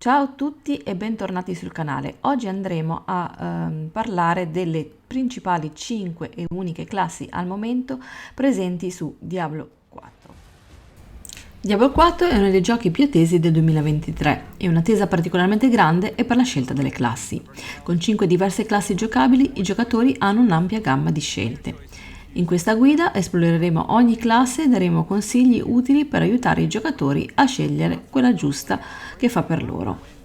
Ciao a tutti e bentornati sul canale. Oggi andremo a parlare delle principali 5 e uniche classi al momento presenti su Diablo 4. Diablo 4 è uno dei giochi più attesi del 2023 e un'attesa particolarmente grande è per la scelta delle classi. Con 5 diverse classi giocabili, i giocatori hanno un'ampia gamma di scelte. In questa guida esploreremo ogni classe e daremo consigli utili per aiutare i giocatori a scegliere quella giusta che fa per loro.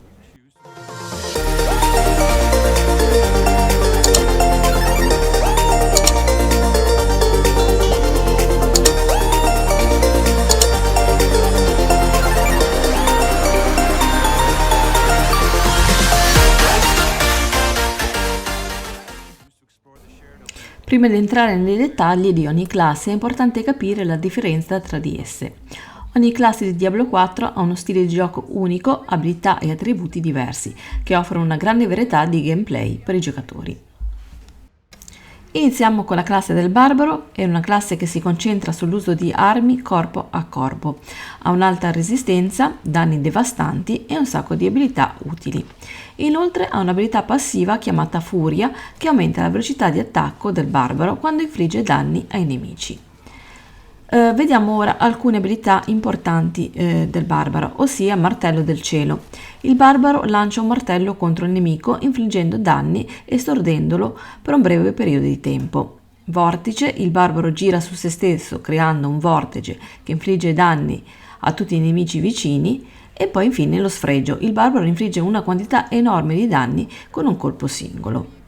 Prima di entrare nei dettagli di ogni classe è importante capire la differenza tra di esse. Ogni classe di Diablo 4 ha uno stile di gioco unico, abilità e attributi diversi, che offrono una grande varietà di gameplay per i giocatori. Iniziamo con la classe del Barbaro, è una classe che si concentra sull'uso di armi corpo a corpo. Ha un'alta resistenza, danni devastanti e un sacco di abilità utili. Inoltre ha un'abilità passiva chiamata Furia che aumenta la velocità di attacco del Barbaro quando infligge danni ai nemici. Vediamo ora alcune abilità importanti del Barbaro, ossia Martello del Cielo. Il Barbaro lancia un martello contro il nemico infliggendo danni e stordendolo per un breve periodo di tempo. Vortice, il Barbaro gira su se stesso creando un vortice che infligge danni a tutti i nemici vicini. E poi infine lo Sfregio, il Barbaro infligge una quantità enorme di danni con un colpo singolo.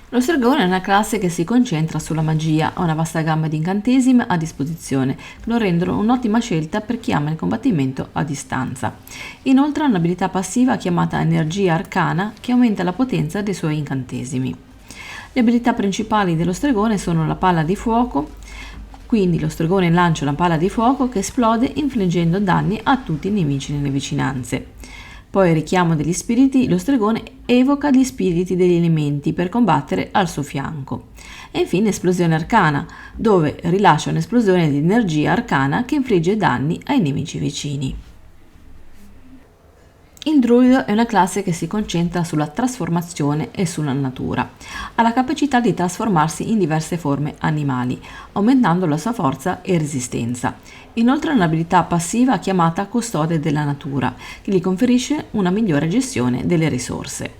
Lo Stregone è una classe che si concentra sulla magia, ha una vasta gamma di incantesimi a disposizione, che lo rendono un'ottima scelta per chi ama il combattimento a distanza. Inoltre ha un'abilità passiva chiamata Energia Arcana che aumenta la potenza dei suoi incantesimi. Le abilità principali dello Stregone sono la palla di fuoco, quindi lo Stregone lancia una palla di fuoco che esplode infliggendo danni a tutti i nemici nelle vicinanze. Poi richiamo degli spiriti, lo Stregone evoca gli spiriti degli elementi per combattere al suo fianco. E infine esplosione arcana, dove rilascia un'esplosione di energia arcana che infligge danni ai nemici vicini. Il druido è una classe che si concentra sulla trasformazione e sulla natura. Ha la capacità di trasformarsi in diverse forme animali, aumentando la sua forza e resistenza. Inoltre ha un'abilità passiva chiamata Custode della Natura, che gli conferisce una migliore gestione delle risorse.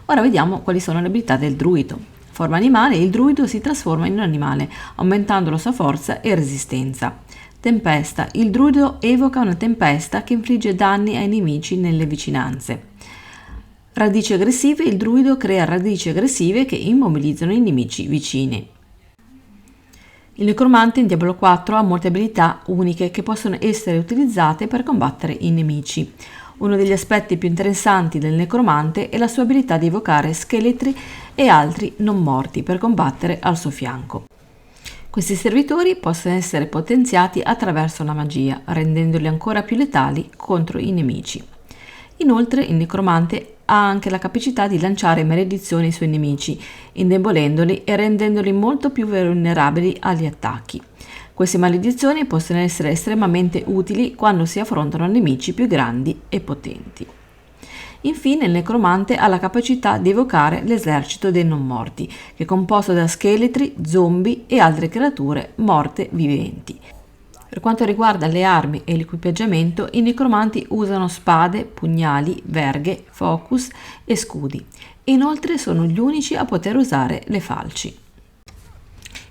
Ora vediamo quali sono le abilità del druido. Forma animale, il druido si trasforma in un animale, aumentando la sua forza e resistenza. Tempesta. Il druido evoca una tempesta che infligge danni ai nemici nelle vicinanze. Radici aggressive. Il druido crea radici aggressive che immobilizzano i nemici vicini. Il necromante in Diablo 4 ha molte abilità uniche che possono essere utilizzate per combattere i nemici. Uno degli aspetti più interessanti del necromante è la sua abilità di evocare scheletri e altri non morti per combattere al suo fianco. Questi servitori possono essere potenziati attraverso la magia, rendendoli ancora più letali contro i nemici. Inoltre, il necromante ha anche la capacità di lanciare maledizioni ai suoi nemici, indebolendoli e rendendoli molto più vulnerabili agli attacchi. Queste maledizioni possono essere estremamente utili quando si affrontano nemici più grandi e potenti. Infine il necromante ha la capacità di evocare l'esercito dei non morti, che è composto da scheletri, zombie e altre creature morte viventi. Per quanto riguarda le armi e l'equipaggiamento, i necromanti usano spade, pugnali, verghe, focus e scudi. Inoltre sono gli unici a poter usare le falci.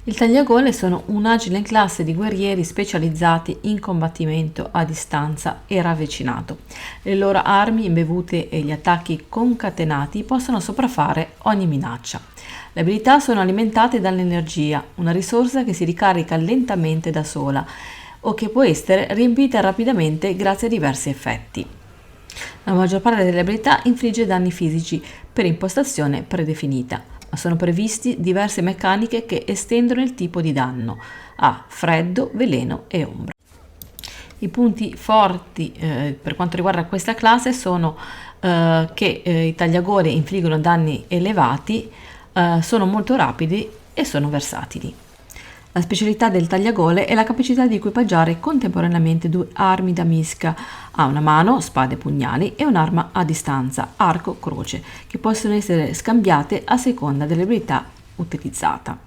Il tagliagole sono un'agile classe di guerrieri specializzati in combattimento a distanza e ravvicinato. Le loro armi imbevute e gli attacchi concatenati possono sopraffare ogni minaccia. Le abilità sono alimentate dall'energia, una risorsa che si ricarica lentamente da sola o che può essere riempita rapidamente grazie a diversi effetti. La maggior parte delle abilità infligge danni fisici per impostazione predefinita, ma sono previsti diverse meccaniche che estendono il tipo di danno a freddo, veleno e ombra. I punti forti per quanto riguarda questa classe sono che i tagliagole infliggono danni elevati, sono molto rapidi e sono versatili. La specialità del tagliagole è la capacità di equipaggiare contemporaneamente due armi da misca. Ha una mano, spade e pugnali, e un'arma a distanza, arco, croce, che possono essere scambiate a seconda dell'abilità utilizzata.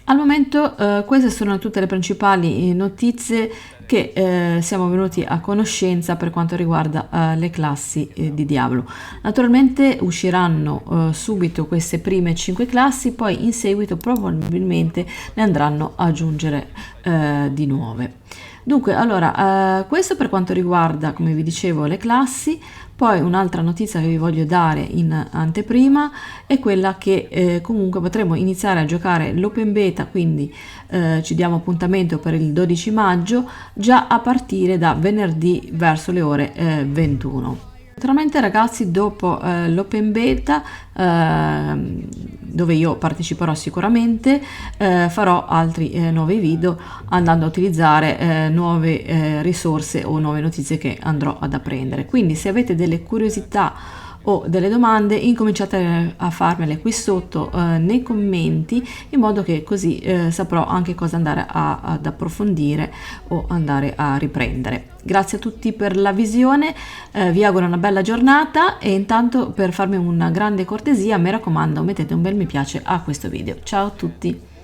Al momento queste sono tutte le principali notizie che siamo venuti a conoscenza per quanto riguarda le classi di Diablo. Naturalmente usciranno subito queste prime 5 classi, poi in seguito probabilmente ne andranno ad aggiungere di nuove. Dunque, allora, questo per quanto riguarda, come vi dicevo, le classi. Poi un'altra notizia che vi voglio dare in anteprima è quella che comunque potremo iniziare a giocare l'open beta, quindi ci diamo appuntamento per il 12 maggio, già a partire da venerdì verso le ore 21. Naturalmente ragazzi, dopo l'open beta, dove io parteciperò sicuramente, farò altri nuovi video andando a utilizzare nuove risorse o nuove notizie che andrò ad apprendere. Quindi se avete delle curiosità o delle domande, incominciate a farmele qui sotto nei commenti, in modo che così saprò anche cosa andare ad approfondire o andare a riprendere. Grazie a tutti per la visione, vi auguro una bella giornata e intanto, per farmi una grande cortesia, mi raccomando, mettete un bel mi piace a questo video. Ciao a tutti!